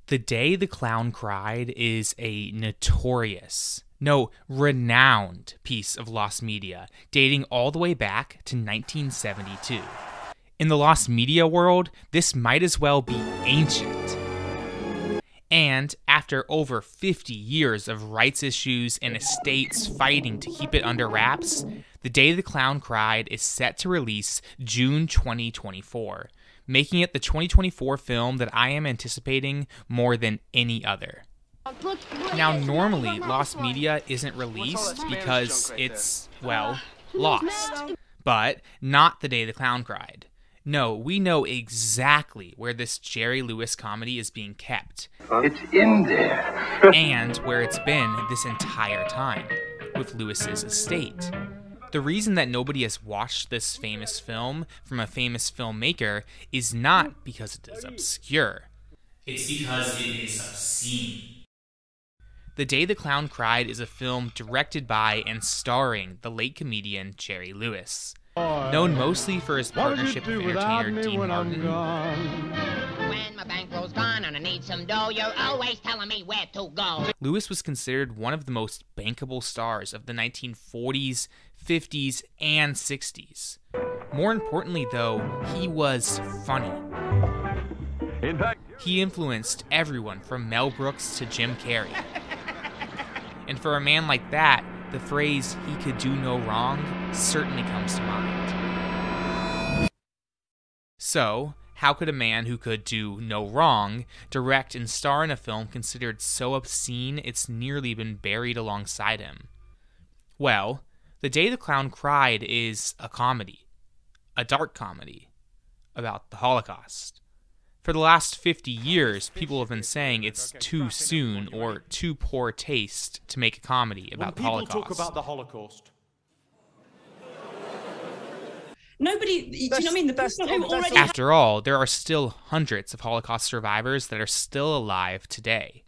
The Day the Clown Cried is a notorious, no, renowned piece of lost media dating all the way back to 1972. In the lost media world, this might as well be ancient. And after over 50 years of rights issues and estates fighting to keep it under wraps, The Day the Clown Cried is set to release June 2024, making it the 2024 film that I am anticipating more than any other. Now, normally, lost media isn't released because it's, well, lost. But not The Day the Clown Cried. No, we know exactly where this Jerry Lewis comedy is being kept. It's in there. And where it's been this entire time, with Lewis's estate. The reason that nobody has watched this famous film from a famous filmmaker is not because it is obscure. It's because it is obscene. The Day the Clown Cried is a film directed by and starring the late comedian Jerry Lewis. Known mostly for his partnership with entertainer Dean Martin. When my bankroll's gone and I need some dough, you're always telling me where to go. Lewis was considered one of the most bankable stars of the 1940s, 50s, and 60s. More importantly, though, he was funny. In fact, He influenced everyone from Mel Brooks to Jim Carrey. And for a man like that, the phrase, "he could do no wrong," certainly comes to mind. So, how could a man who could do no wrong direct and star in a film considered so obscene it's nearly been buried alongside him? Well, The Day the Clown Cried is a comedy. A dark comedy. About the Holocaust. For the last 50 years, people have been saying it's too soon or too poor taste to make a comedy about the Holocaust. When people talk about the Holocaust, Nobody, do you know what I mean? The people who already After all, there are still hundreds of Holocaust survivors that are still alive today.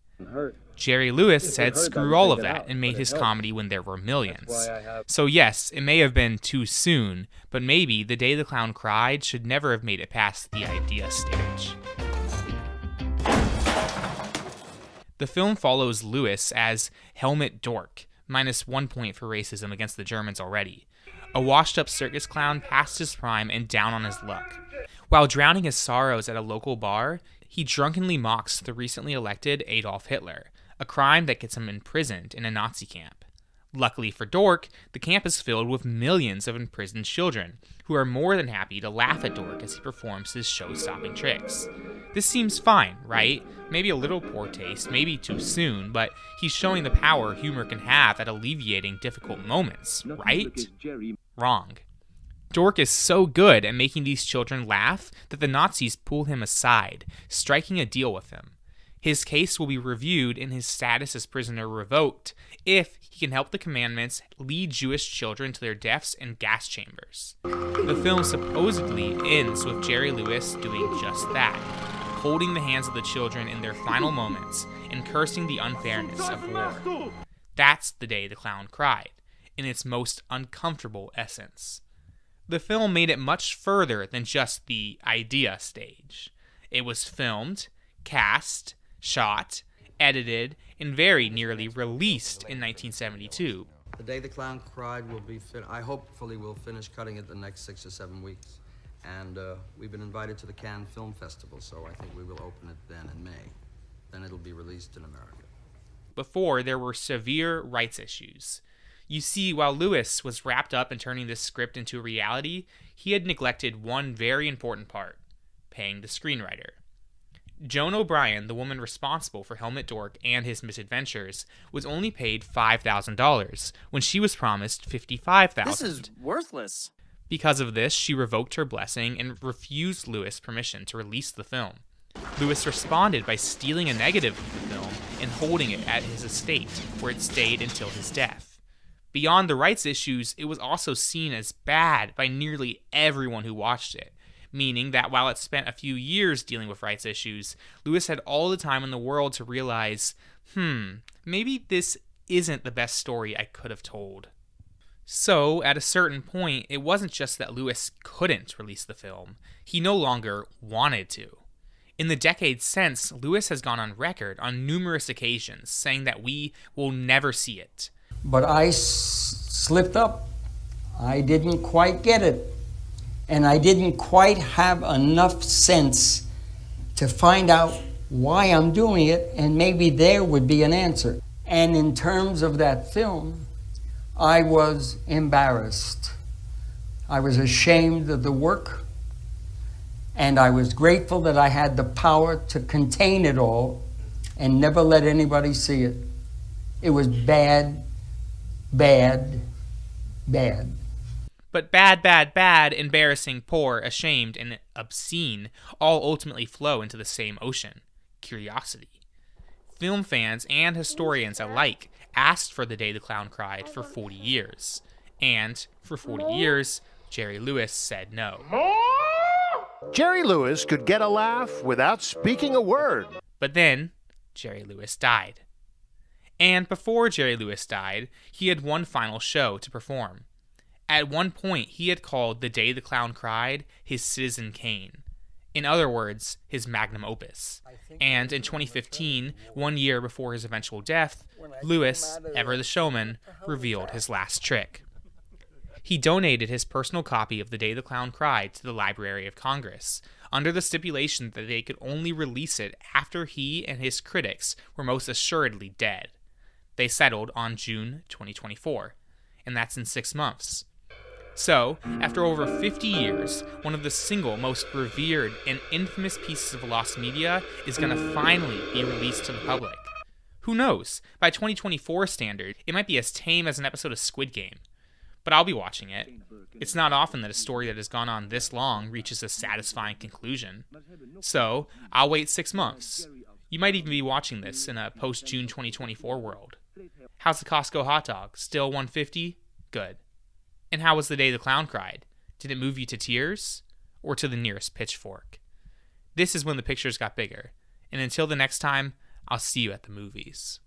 Jerry Lewis said screw all of that and made his comedy when there were millions. So yes, it may have been too soon, but maybe The Day the Clown Cried should never have made it past the idea stage. The film follows Lewis as Helmut Dork, minus 1 point for racism against the Germans already. A washed-up circus clown past his prime and down on his luck. While drowning his sorrows at a local bar, he drunkenly mocks the recently elected Adolf Hitler, a crime that gets him imprisoned in a Nazi camp. Luckily for Dork, the camp is filled with millions of imprisoned children, who are more than happy to laugh at Dork as he performs his show-stopping tricks. This seems fine, right? Maybe a little poor taste, maybe too soon, but he's showing the power humor can have at alleviating difficult moments, right? Wrong. Dork is so good at making these children laugh that the Nazis pull him aside, striking a deal with him. His case will be reviewed and his status as prisoner revoked if he can help the commandments lead Jewish children to their deaths in gas chambers. The film supposedly ends with Jerry Lewis doing just that, holding the hands of the children in their final moments and cursing the unfairness of war. That's The Day the Clown Cried, in its most uncomfortable essence. The film made it much further than just the idea stage. It was filmed, cast, shot, edited, and very nearly released in 1972. The Day the Clown Cried will be hopefully we'll finish cutting it the next 6 or 7 weeks. And we've been invited to the Cannes Film Festival, so I think we will open it then in May. Then it'll be released in America. Before, there were severe rights issues. You see, while Lewis was wrapped up in turning this script into a reality, he had neglected one very important part: paying the screenwriter. Joan O'Brien, the woman responsible for Helmut Dork and his misadventures, was only paid $5,000 when she was promised $55,000. This is worthless. Because of this, she revoked her blessing and refused Lewis permission to release the film. Lewis responded by stealing a negative of the film and holding it at his estate, where it stayed until his death. Beyond the rights issues, it was also seen as bad by nearly everyone who watched it, meaning that while it spent a few years dealing with rights issues, Lewis had all the time in the world to realize, maybe this isn't the best story I could have told. So, at a certain point, it wasn't just that Lewis couldn't release the film. He no longer wanted to. In the decades since, Lewis has gone on record on numerous occasions saying that we will never see it. But I slipped up. I didn't quite get it. And I didn't quite have enough sense to find out why I'm doing it, and maybe there would be an answer. And in terms of that film, I was embarrassed. I was ashamed of the work, and I was grateful that I had the power to contain it all and never let anybody see it. It was bad, bad, bad. But bad, bad, bad, embarrassing, poor, ashamed, and obscene all ultimately flow into the same ocean: curiosity. Film fans and historians alike asked for The Day the Clown Cried for 40 years. And for 40 years, Jerry Lewis said no. Jerry Lewis could get a laugh without speaking a word. But then, Jerry Lewis died. And before Jerry Lewis died, he had one final show to perform. At one point, he had called The Day the Clown Cried his Citizen Kane. In other words, his magnum opus. And in 2015, 1 year before his eventual death, Lewis, ever the showman, revealed his last trick. He donated his personal copy of The Day the Clown Cried to the Library of Congress, under the stipulation that they could only release it after he and his critics were most assuredly dead. They settled on June 2024, and that's in 6 months. So, after over 50 years, one of the single most revered and infamous pieces of lost media is going to finally be released to the public. Who knows? By 2024 standard, it might be as tame as an episode of Squid Game. But I'll be watching it. It's not often that a story that has gone on this long reaches a satisfying conclusion. So, I'll wait 6 months. You might even be watching this in a post-June 2024 world. How's the Costco hot dog? Still $1.50? Good. And how was The Day the Clown Cried? Did it move you to tears? Or to the nearest pitchfork? This is when the pictures got bigger. And until the next time, I'll see you at the movies.